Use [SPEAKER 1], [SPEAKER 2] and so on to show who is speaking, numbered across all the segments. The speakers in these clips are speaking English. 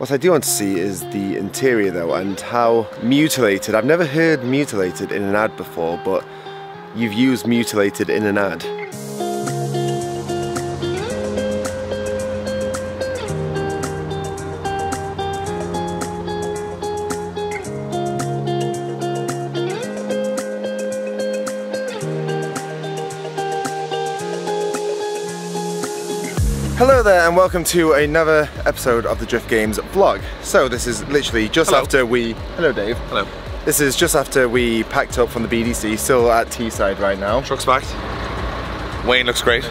[SPEAKER 1] What I do want to see is the interior though, and how mutilated. I've never heard mutilated in an ad before, but you've used mutilated in an ad. Hello there and welcome to another episode of the Drift Games vlog. So this is literally just after we... Hello Dave.
[SPEAKER 2] Hello.
[SPEAKER 1] This is just after we packed up from the BDC, still at Teesside right now.
[SPEAKER 2] Truck's packed. Wayne looks great.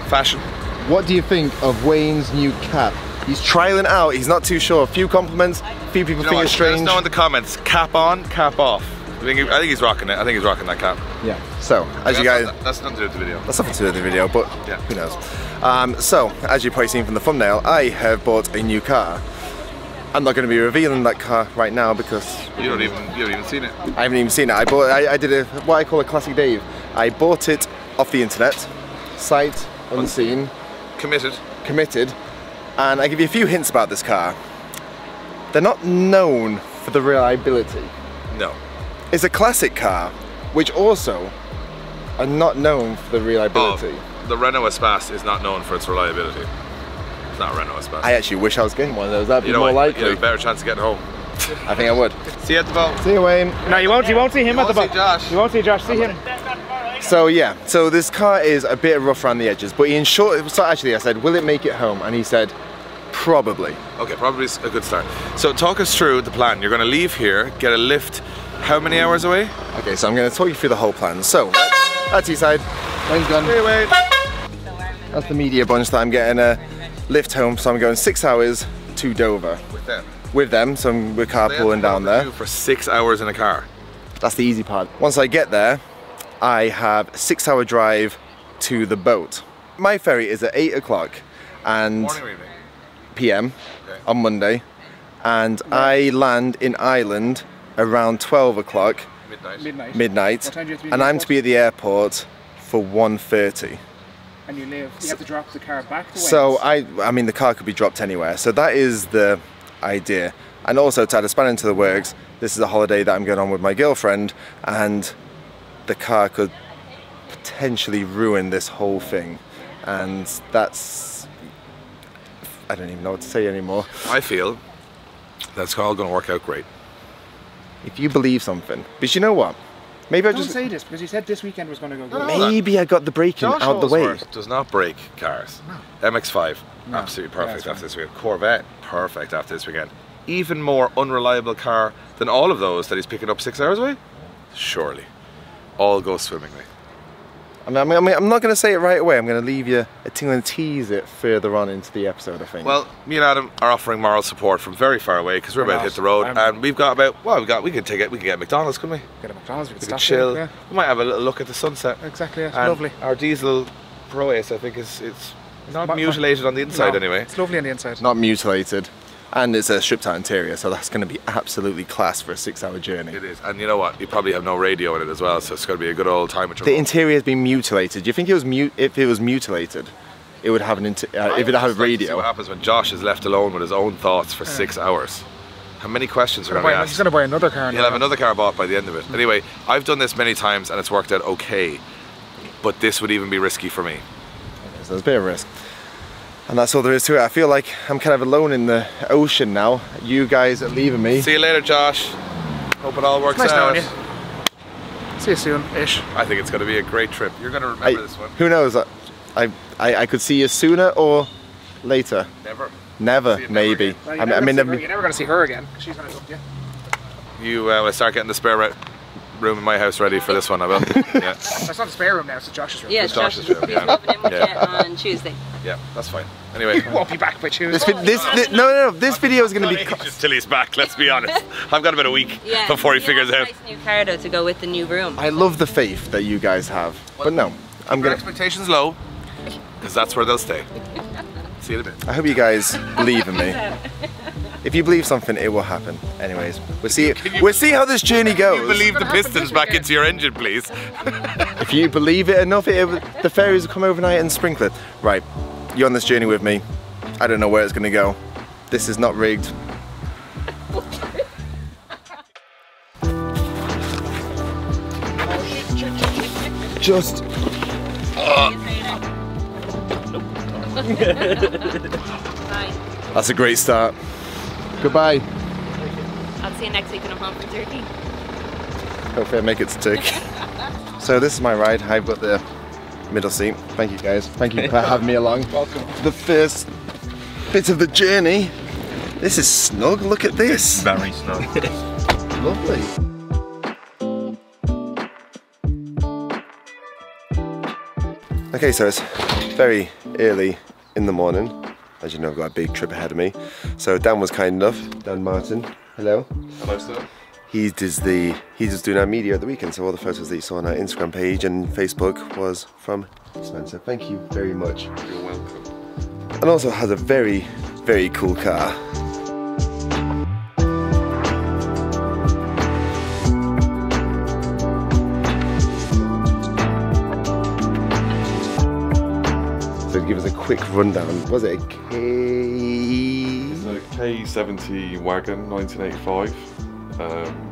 [SPEAKER 2] Fashion.
[SPEAKER 1] What do you think of Wayne's new cap? He's trialing out, he's not too sure. A few compliments, a few people think it's strange.
[SPEAKER 2] Let us know in the comments, cap on, cap off. I think he's rocking it. I think he's rocking that cap.
[SPEAKER 1] Yeah. So, as you guys...
[SPEAKER 2] That's nothing to do with the video.
[SPEAKER 1] That's nothing to do with the video, but
[SPEAKER 2] yeah,
[SPEAKER 1] who knows. So, as you've probably seen from the thumbnail, I have bought a new car. I'm not going to be revealing that car right now because...
[SPEAKER 2] You haven't even seen it. I
[SPEAKER 1] haven't even seen it. I did what I call a classic Dave. I bought it off the internet, sight unseen. Committed, and I give you a few hints about this car. They're not known for the reliability.
[SPEAKER 2] No.
[SPEAKER 1] It's a classic car, which also are not known for the reliability.
[SPEAKER 2] Oh, the Renault Espace is not known for its reliability. It's not a Renault Espace.
[SPEAKER 1] I actually wish I was getting one of those. That'd be more likely.
[SPEAKER 2] You have a better chance of getting home.
[SPEAKER 1] I think I would.
[SPEAKER 2] See you at the boat.
[SPEAKER 1] See you, Wayne.
[SPEAKER 3] No, you won't see him at the boat.
[SPEAKER 2] Josh.
[SPEAKER 3] You won't see Josh. See him.
[SPEAKER 1] So yeah, so this car is a bit rough around the edges, but in short, so actually I said, will it make it home? And he said, probably. Okay, probably is
[SPEAKER 2] a good start. So talk us through the plan. You're going to leave here, get a lift. How many hours away?
[SPEAKER 1] Okay, so I'm going to talk you through the whole plan. So, at Teesside, Wayne's gone.
[SPEAKER 2] Hey, Wayne.
[SPEAKER 1] That's the media bunch that I'm getting a lift home, so I'm going 6 hours to Dover.
[SPEAKER 2] With them?
[SPEAKER 1] With them, so we're carpooling down there.
[SPEAKER 2] For 6 hours in a car?
[SPEAKER 1] That's the easy part. Once I get there, I have a 6-hour drive to the boat. My ferry is at 8 o'clock and PM on Monday, and I land in Ireland around 12 o'clock, midnight, and I'm to be at the airport for 1:30.
[SPEAKER 3] And you have to drop the car back to Wales.
[SPEAKER 1] So I mean the car could be dropped anywhere, so that is the idea. And also to add a spanner into the works, this is a holiday that I'm going on with my girlfriend, and the car could potentially ruin this whole thing, and that's... I don't even know what to say anymore.
[SPEAKER 2] I feel that's all going to work out great.
[SPEAKER 1] If you believe something. But you know what? Maybe I just...
[SPEAKER 3] Don't say this, because you said this weekend was going to go good.
[SPEAKER 1] Maybe I got the braking out of the way.
[SPEAKER 2] Does not break cars. No. MX-5,
[SPEAKER 3] no,
[SPEAKER 2] absolutely perfect after this weekend. Corvette, perfect after this weekend. Even more unreliable car than all of those that he's picking up 6 hours away? Surely. All goes swimmingly.
[SPEAKER 1] I'm not going to say it right away. I'm going to leave you a tingle and tease it further on into the episode, I think.
[SPEAKER 2] Well, me and Adam are offering moral support from very far away because we're about to hit the road, and we've got about, well, we could get McDonald's, couldn't we?
[SPEAKER 3] Get a McDonald's, we could
[SPEAKER 2] chill.
[SPEAKER 3] Yeah.
[SPEAKER 2] We might have a little look at the sunset.
[SPEAKER 3] Exactly, it's
[SPEAKER 2] and
[SPEAKER 3] lovely.
[SPEAKER 2] Our diesel Pro Ace, I think, it's not mutilated on the inside anyway.
[SPEAKER 3] It's lovely on the inside.
[SPEAKER 1] Not mutilated. And it's a stripped out interior, so that's going to be absolutely class for a 6-hour journey.
[SPEAKER 2] It is, and you know what? You probably have no radio in it as well, so it's going to be a good old time with your
[SPEAKER 1] The interior has been mutilated. Do you think it was if it was mutilated, it would have an if it had a radio?
[SPEAKER 2] See what happens when Josh is left alone with his own thoughts for 6 hours? How many questions are going to be asked?
[SPEAKER 3] He's going to buy another car.
[SPEAKER 2] He'll have another car bought by the end of it. Anyway, I've done this many times and it's worked out okay, but this would even be risky for me.
[SPEAKER 1] So there's a bit of risk. And that's all there is to it. I feel like I'm kind of alone in the ocean now. You guys are leaving me.
[SPEAKER 2] See you later, Josh. Hope it all works out.
[SPEAKER 3] Nice knowing you. See you soon-ish.
[SPEAKER 2] I think it's going to be a great trip. You're going to remember this one.
[SPEAKER 1] Who knows? I could see you sooner or later. Never, maybe.
[SPEAKER 3] Well, you're never going to see her again. She's going to dump you.
[SPEAKER 2] You will start getting the spare room in my house ready for this one, I will. Yeah.
[SPEAKER 3] That's not the spare room now, it's Josh's room.
[SPEAKER 4] Yeah, it's Josh's room. He's moving in with you on Tuesday.
[SPEAKER 2] Yeah, that's fine. Anyway.
[SPEAKER 3] You won't be back by Tuesday.
[SPEAKER 1] No, this video is going to be...
[SPEAKER 2] Just till he's back, let's be honest. I've got about a week before he figures it out.
[SPEAKER 4] Nice new car though to go with the new room.
[SPEAKER 1] I love the faith that you guys have, but no. I'm going to...
[SPEAKER 2] expectations low, because that's where they'll stay. See you in a bit.
[SPEAKER 1] I hope you guys believe in me. If you believe something, it will happen. Anyways, we'll see how this journey goes.
[SPEAKER 2] Can you believe the pistons back into your engine, please?
[SPEAKER 1] If you believe it enough, the fairies will come overnight and sprinkle it. Right, you're on this journey with me. I don't know where it's going to go. This is not rigged. Just. That's a great start. Goodbye.
[SPEAKER 4] I'll see you next week when I'm home from Turkey.
[SPEAKER 1] Hopefully I make it to Turkey. So this is my ride. I've got the middle seat. Thank you guys. Thank you for having me along.
[SPEAKER 3] Welcome.
[SPEAKER 1] The first bit of the journey. This is snug. Look at this.
[SPEAKER 2] Very snug.
[SPEAKER 1] Lovely. Okay, so it's very early in the morning. As you know, I've got a big trip ahead of me. So Dan was kind enough. Dan Martin. Hello.
[SPEAKER 2] Hello, sir.
[SPEAKER 1] He's just doing our media at the weekend, so all the photos that you saw on our Instagram page and Facebook was from Spencer. Thank you very much.
[SPEAKER 2] You're welcome.
[SPEAKER 1] And also has a very, very cool car. So to give us a quick rundown, was it a
[SPEAKER 2] It's a K70 wagon, 1985.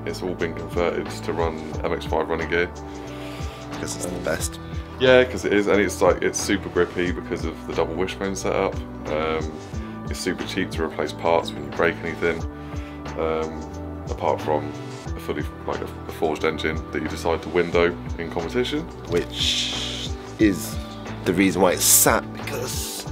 [SPEAKER 2] It's all been converted to run MX-5 running gear.
[SPEAKER 1] Because it's the best.
[SPEAKER 2] Yeah, because it is, and it's super grippy because of the double wishbone setup. It's super cheap to replace parts when you break anything, apart from a fully a forged engine that you decide to window in competition.
[SPEAKER 1] Which is the reason why it's sat, because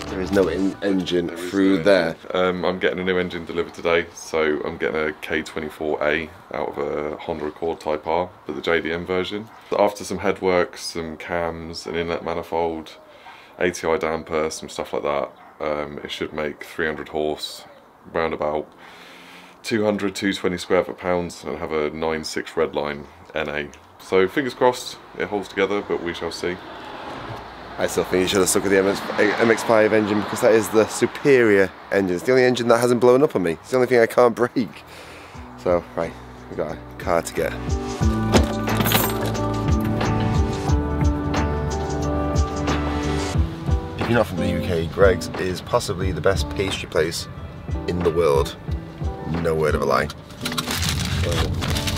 [SPEAKER 1] there is no engine through there.
[SPEAKER 2] I'm getting a new engine delivered today, so I'm getting a K24A out of a Honda Accord Type R, but the JDM version. After some headwork, some cams, an inlet manifold, ATI damper, some stuff like that, it should make 300 horse, round about 220 square foot-pounds, and have a 9.6 redline NA. So fingers crossed it holds together, but we shall see.
[SPEAKER 1] I still think you should have stuck with the MX-5 engine, because that is the superior engine. It's the only engine that hasn't blown up on me. It's the only thing I can't break. So, right, we've got a car to get. If you're not from the UK, Greg's is possibly the best pastry place in the world. No word of a lie.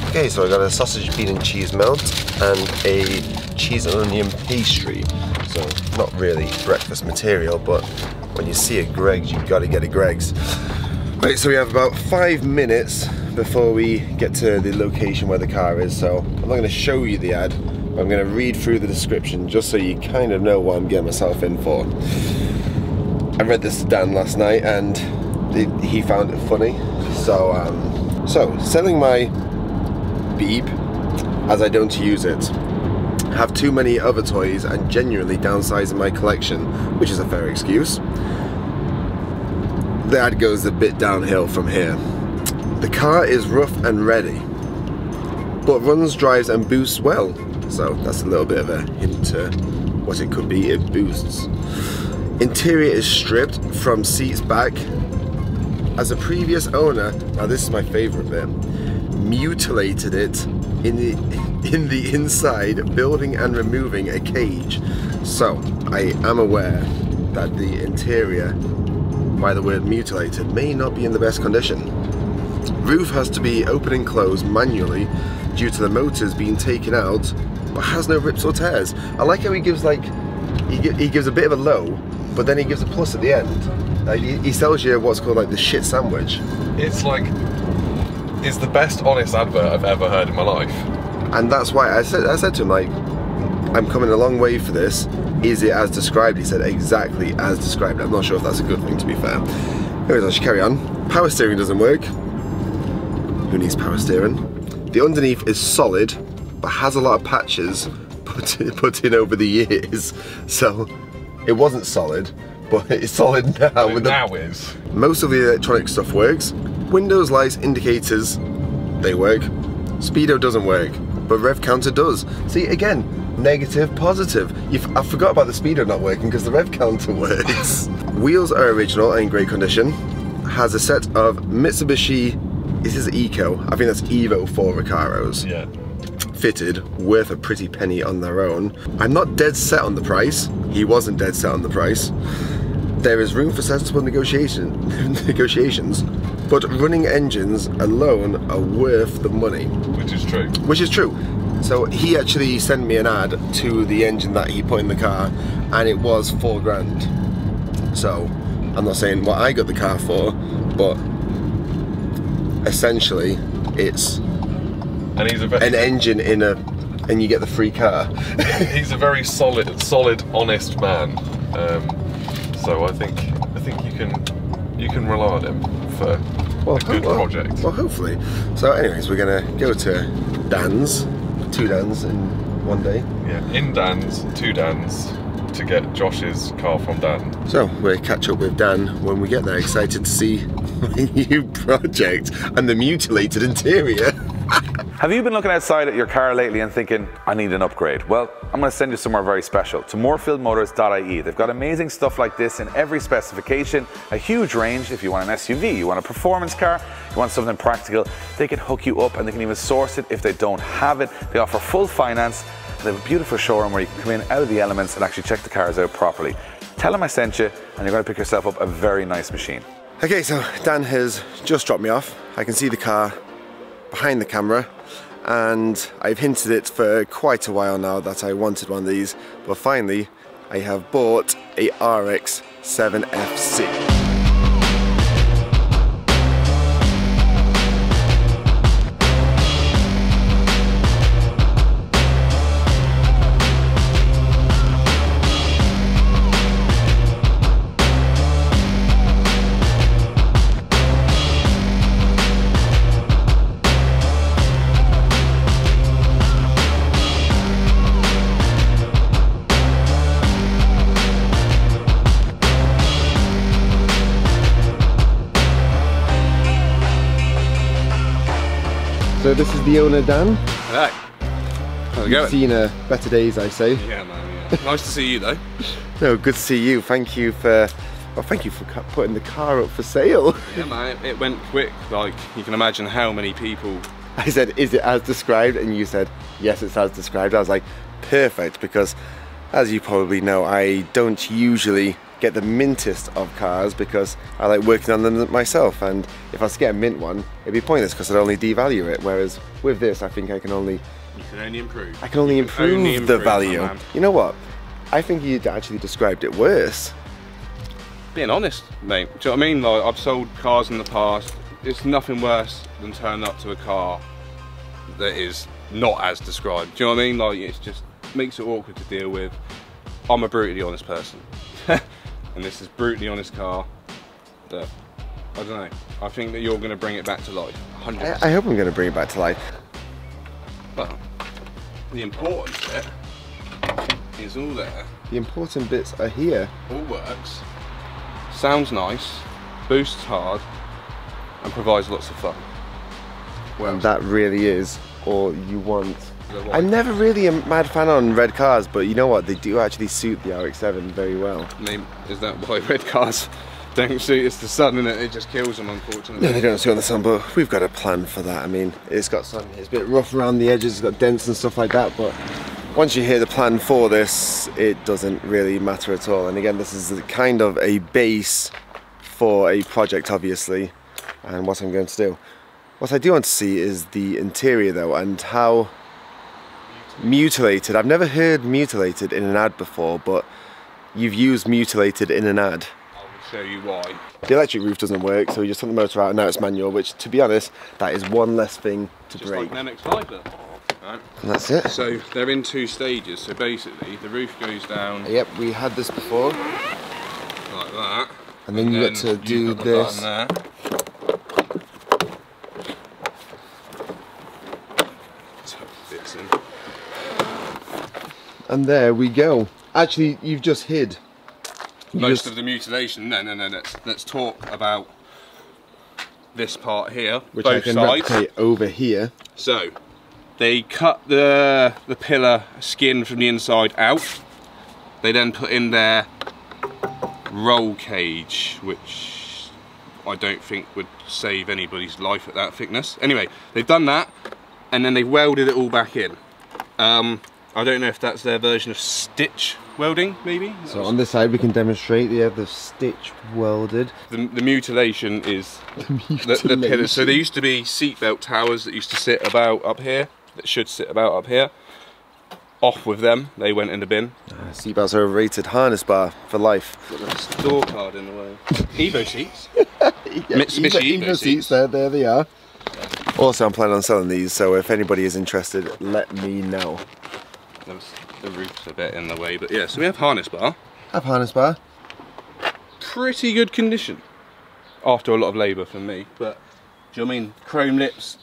[SPEAKER 1] Okay, so I got a sausage, bean and cheese melt and a cheese and onion pastry. So not really breakfast material, but when you see a Greg's, you've got to get a Greg's. Right, so we have about 5 minutes before we get to the location where the car is. So I'm not going to show you the ad, but I'm going to read through the description just so you kind of know what I'm getting myself in for. I read this to Dan last night and he found it funny. So selling my Beep as I don't use it. Have too many other toys and genuinely downsizing my collection, which is a fair excuse. The ad goes a bit downhill from here. The car is rough and ready, but runs, drives and boosts well. So that's a little bit of a hint to what it could be. It boosts. Interior is stripped from seats back. As a previous owner, now this is my favourite bit, mutilated it in the inside, building and removing a cage. So I am aware that the interior, by the word mutilated, may not be in the best condition. Roof has to be open and closed manually due to the motors being taken out, but has no rips or tears. I like how he gives he gives a bit of a low, but then he gives a plus at the end. He sells you what's called like the shit sandwich.
[SPEAKER 2] It's the best honest advert I've ever heard in my life.
[SPEAKER 1] And that's why I said to him, like, I'm coming a long way for this. Is it as described? He said exactly as described. I'm not sure if that's a good thing, to be fair. Anyways, I should carry on. Power steering doesn't work. Who needs power steering? The underneath is solid, but has a lot of patches put in over the years. So it wasn't solid, but it's solid now.
[SPEAKER 2] Is.
[SPEAKER 1] Most of the electronic stuff works. Windows, lights, indicators, they work. Speedo doesn't work, but rev counter does. See, again, negative, positive. I forgot about the speedo not working because the rev counter works. Wheels are original and in great condition. Has a set of Mitsubishi, this is Eco, I think that's Evo 4 Recaros.
[SPEAKER 2] Yeah.
[SPEAKER 1] Fitted, worth a pretty penny on their own. I'm not dead set on the price. He wasn't dead set on the price. there is room for sensible negotiations, but running engines alone are worth the money.
[SPEAKER 2] Which is true.
[SPEAKER 1] Which is true. So he actually sent me an ad to the engine that he put in the car, and it was £4 grand. So I'm not saying what I got the car for, but essentially it's
[SPEAKER 2] an
[SPEAKER 1] engine in a, and you get the free car.
[SPEAKER 2] He's a very solid, honest man. So I think you can rely on him for a good project.
[SPEAKER 1] Well, hopefully. So, anyways, we're gonna go to Dan's, 2 Dan's in one day.
[SPEAKER 2] Yeah, in Dan's, 2 Dan's, to get Josh's car from Dan.
[SPEAKER 1] So we'll catch up with Dan when we get there. Excited to see my new project and the mutilated interior.
[SPEAKER 5] Have you been looking outside at your car lately and thinking, I need an upgrade? Well, I'm going to send you somewhere very special, to morefieldmotors.ie. They've got amazing stuff like this in every specification, a huge range. If you want an SUV, you want a performance car, you want something practical, they can hook you up and they can even source it if they don't have it. They offer full finance. They have a beautiful showroom where you can come in out of the elements and actually check the cars out properly. Tell them I sent you and you're going to pick yourself up a very nice machine.
[SPEAKER 1] Okay, so Dan has just dropped me off. I can see the car behind the camera, and I've hinted it for quite a while now that I wanted one of these, but finally I have bought a RX7 FC. So this is the owner, Dan.
[SPEAKER 6] Hello. How's it going?
[SPEAKER 1] You've seen better days, I say.
[SPEAKER 6] Yeah, man. Yeah. Nice to see you, though.
[SPEAKER 1] No, good to see you. Thank you for putting the car up for sale.
[SPEAKER 6] Yeah, man. It went quick. Like, you can imagine how many people.
[SPEAKER 1] I said, is it as described? And you said, yes, it's as described. I was like, perfect, because as you probably know, I don't usually get the mintest of cars because I like working on them myself, and if I was to get a mint one, it'd be pointless because I'd only devalue it, whereas with this I think I can only
[SPEAKER 6] improve.
[SPEAKER 1] I can only improve the value. You know what? I think you'd actually described it worse.
[SPEAKER 6] Being honest, mate. Do you know what I mean? Like, I've sold cars in the past. It's nothing worse than turning up to a car that is not as described. Do you know what I mean? Like, it just makes it awkward to deal with. I'm a brutally honest person. And this is brutally honest car that, I don't know, I think that you're going to bring it back to life, 100%.
[SPEAKER 1] I hope I'm going to bring it back to life.
[SPEAKER 6] But the important bit is all there.
[SPEAKER 1] The important bits are here.
[SPEAKER 6] All works, sounds nice, boosts hard, and provides lots of fun.
[SPEAKER 1] Well, that really is all you want. I'm never really a mad fan on red cars, but you know what? They do actually suit the RX7 very well.
[SPEAKER 6] I mean, is that why red cars don't suit? It's the sun, and it just kills them, unfortunately.
[SPEAKER 1] No, they don't suit on the sun, but we've got a plan for that. I mean, it's got sun, it's a bit rough around the edges, it's got dents and stuff like that, but once you hear the plan for this, it doesn't really matter at all. And again, this is kind of a base for a project, obviously, and what I'm going to do. What I do want to see is the interior though, and how mutilated. I've never heard mutilated in an ad before, but you've used mutilated in an ad.
[SPEAKER 6] I'll show you why.
[SPEAKER 1] The electric roof doesn't work, so we just took the motor out and now it's manual, which, to be honest, that is one less thing to break.
[SPEAKER 6] Just like an MX-5 though. Right.
[SPEAKER 1] And that's it.
[SPEAKER 6] So they're in 2 stages. So basically, the roof goes down.
[SPEAKER 1] Yep, we had this before.
[SPEAKER 6] Like that.
[SPEAKER 1] And then you get to do this.
[SPEAKER 6] There. Fits in.
[SPEAKER 1] And there we go. Actually, you've just hid.
[SPEAKER 6] Most of the mutilation. No. Let's talk about this part here.
[SPEAKER 1] Which
[SPEAKER 6] both
[SPEAKER 1] I can
[SPEAKER 6] sides.
[SPEAKER 1] replicate over here.
[SPEAKER 6] So they cut the pillar skin from the inside out. They then put in their roll cage, which I don't think would save anybody's life at that thickness. Anyway, they've done that, and then they welded it all back in. I don't know if that's their version of stitch welding, maybe.
[SPEAKER 1] So on this side we can demonstrate the stitch welded.
[SPEAKER 6] The mutilation is the pillars. So there used to be seatbelt towers that used to sit about up here, that should sit about up here. Off with them, they went in the bin.
[SPEAKER 1] Seatbelts are overrated. Harness bar for life.
[SPEAKER 6] Got a store card in the way. Evo seats.
[SPEAKER 1] Yeah,
[SPEAKER 6] Mitsubishi Evo seats.
[SPEAKER 1] There they are. Also, I'm planning on selling these, so if anybody is interested, let me know.
[SPEAKER 6] The roof's a bit in the way, but yeah, so we have harness bar.
[SPEAKER 1] Have harness bar.
[SPEAKER 6] Pretty good condition. After a lot of labour from me, but do you know what I mean? Chrome lips,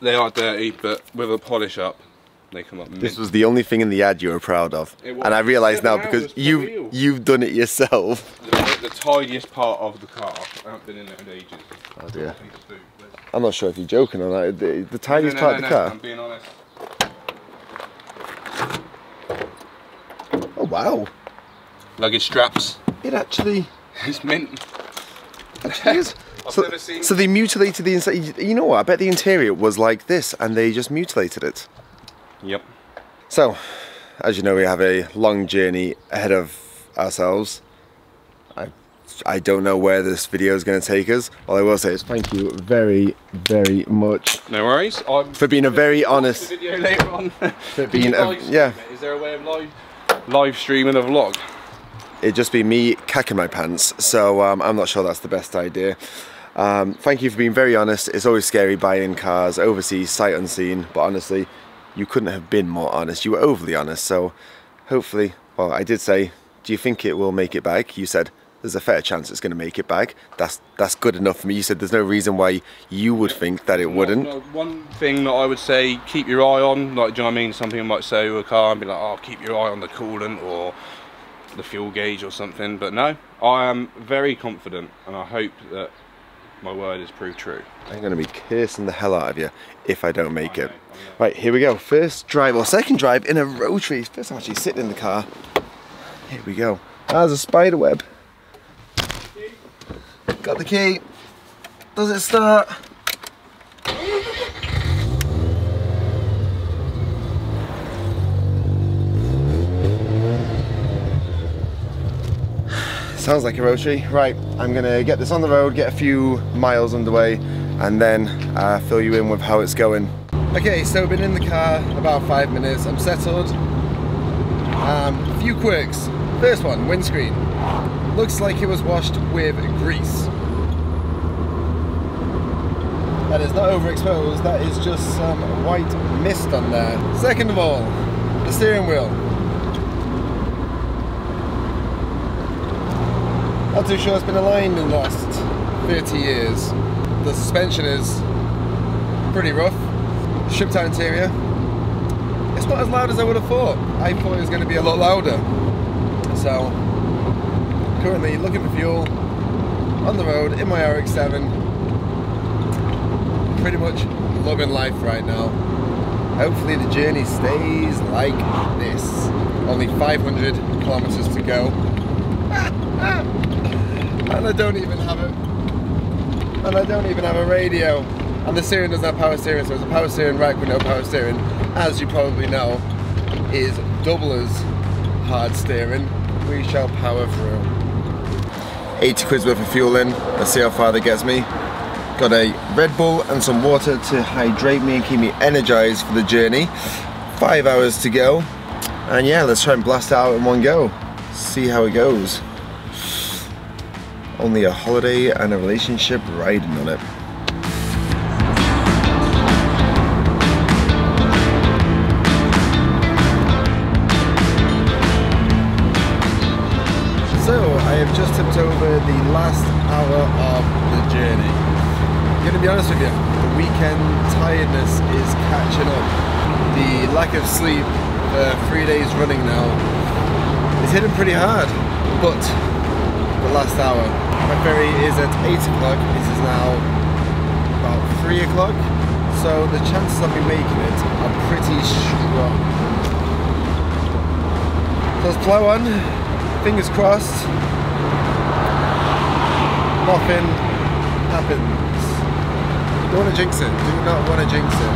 [SPEAKER 6] they are dirty, but with a polish up, they come up mint.
[SPEAKER 1] This was the only thing in the ad you were proud of. And I realise now, because you've done it yourself.
[SPEAKER 6] The tidiest part of the car. I haven't been in it in ages.
[SPEAKER 1] Oh dear. I'm not sure if you're joking or not. The tidiest part of the car?
[SPEAKER 6] I'm being honest.
[SPEAKER 1] Oh wow.
[SPEAKER 6] Luggage straps.
[SPEAKER 1] It actually...
[SPEAKER 6] It's mint.
[SPEAKER 1] Actually is. So they mutilated the inside. You know what? I bet the interior was like this and they just mutilated it.
[SPEAKER 6] Yep.
[SPEAKER 1] So, as you know, we have a long journey ahead of ourselves. I don't know where this video is going to take us. All I will say is thank you very, very much.
[SPEAKER 6] No worries.
[SPEAKER 1] For being a very honest...
[SPEAKER 6] The video later on.
[SPEAKER 1] For being yeah.
[SPEAKER 6] Is there a way of live streaming a vlog?
[SPEAKER 1] It'd just be me cacking my pants, so I'm not sure that's the best idea. Thank you for being very honest. It's always scary buying cars overseas, sight unseen, but honestly, you couldn't have been more honest. You were overly honest, so hopefully, well, I did say, do you think it will make it back? You said, there's a fair chance it's going to make it back. That's good enough for me. You said there's no reason why you would think that it wouldn't.
[SPEAKER 6] No, one thing that I would say, keep your eye on, like, do you know what I mean? Something I might say to a car and be like, oh, keep your eye on the coolant or the fuel gauge or something. But no, I am very confident and I hope that my word is proved true.
[SPEAKER 1] I'm going to be cursing the hell out of you if I don't make it. Right, here we go. First drive, or second drive in a Rotary. First I'm actually sitting in the car. Here we go. There's a spider web. Got the key. Does it start? Sounds like a Rotary. Right, I'm gonna get this on the road, get a few miles underway, and then fill you in with how it's going. Okay, so I've been in the car about 5 minutes. I'm settled. A few quirks. First one, windscreen. Looks like it was washed with grease. That is not overexposed, that is just some white mist on there. Second of all, the steering wheel. Not too sure it's been aligned in the last 30 years. The suspension is pretty rough. Stripped out interior. It's not as loud as I would have thought. I thought it was going to be a lot louder. So, currently looking for fuel, on the road, in my RX7. Pretty much loving life right now. Hopefully the journey stays like this. Only 500 kilometers to go. And I don't even have a radio. And the steering doesn't have power steering, so it's a power steering rack with no power steering. As you probably know, is double as hard steering. We shall power through. 80 quid's worth of fuel in. Let's see how far that gets me. Got a Red Bull and some water to hydrate me and keep me energized for the journey. 5 hours to go. And yeah, let's try and blast it out in one go. See how it goes. Only a holiday and a relationship riding on it. So, I have just tipped over the last hour of the journey. I'm gonna be honest with you, the weekend tiredness is catching up. The lack of sleep, 3 days running now, is hitting pretty hard. But the last hour, my ferry is at 8 o'clock, this is now about 3 o'clock, so the chances of me making it are pretty strong. So let's plow on, fingers crossed, nothing happens. Don't want to jinx it, do not want to jinx it.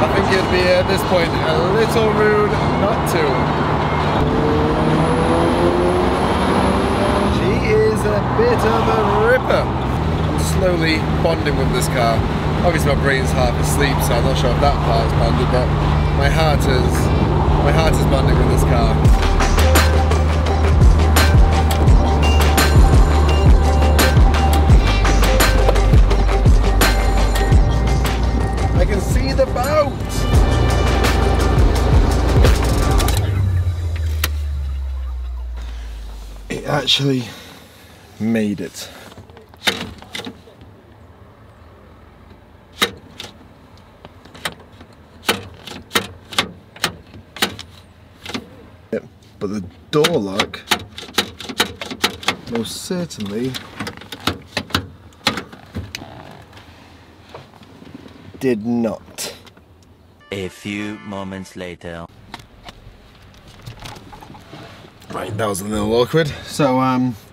[SPEAKER 1] I think it'd be at this point a little rude not to. She is a bit of a ripper. I'm slowly bonding with this car. Obviously my brain's half asleep, so I'm not sure if that part's bonded, but my heart is bonding with this car. I can see the boat! It actually made it. Yep, but the door lock most certainly did not.
[SPEAKER 7] A few moments later.
[SPEAKER 1] Right, that was a little awkward. So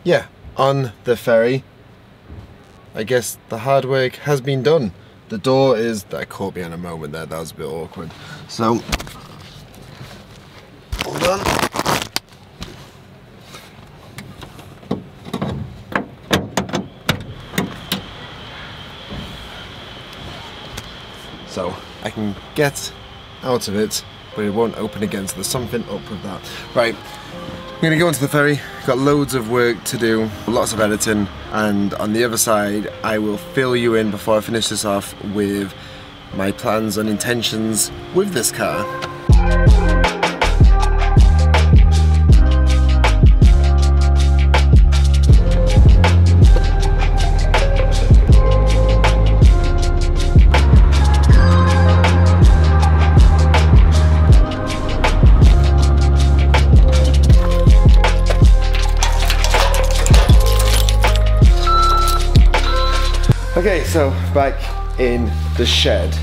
[SPEAKER 1] yeah, on the ferry, I guess the hard work has been done. The door is, that caught me on a moment there, that was a bit awkward. So, hold on. So I can get out of it, but it won't open again, so there's something up with that. Right, I'm gonna go into the ferry, got loads of work to do, lots of editing, and on the other side I will fill you in before I finish this off with my plans and intentions with this car. Okay, so back in the shed.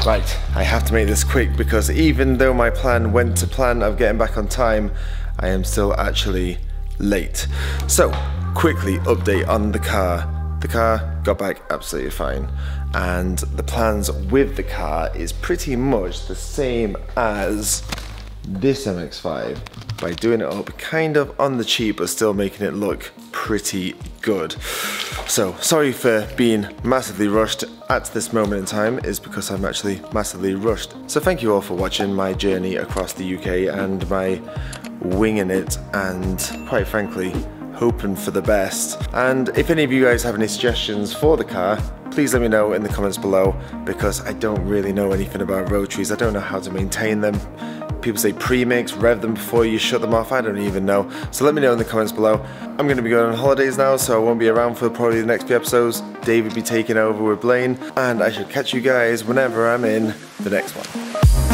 [SPEAKER 1] Right, I have to make this quick because even though my plan went to plan of getting back on time, I am still actually late. So, quickly update on the car. The car got back absolutely fine, and the plans with the car is pretty much the same as this MX-5 by doing it up kind of on the cheap but still making it look pretty good. So sorry for being massively rushed at this moment in time, is because I'm actually massively rushed. So thank you all for watching my journey across the UK and my winging it and quite frankly hoping for the best. And if any of you guys have any suggestions for the car, please let me know in the comments below, because I don't really know anything about rotaries. I don't know how to maintain them. People say pre-mix, rev them before you shut them off, I don't even know. So let me know in the comments below. I'm going to be going on holidays now, so I won't be around for probably the next few episodes. Dave will be taking over with Blaine, and I should catch you guys whenever I'm in the next one.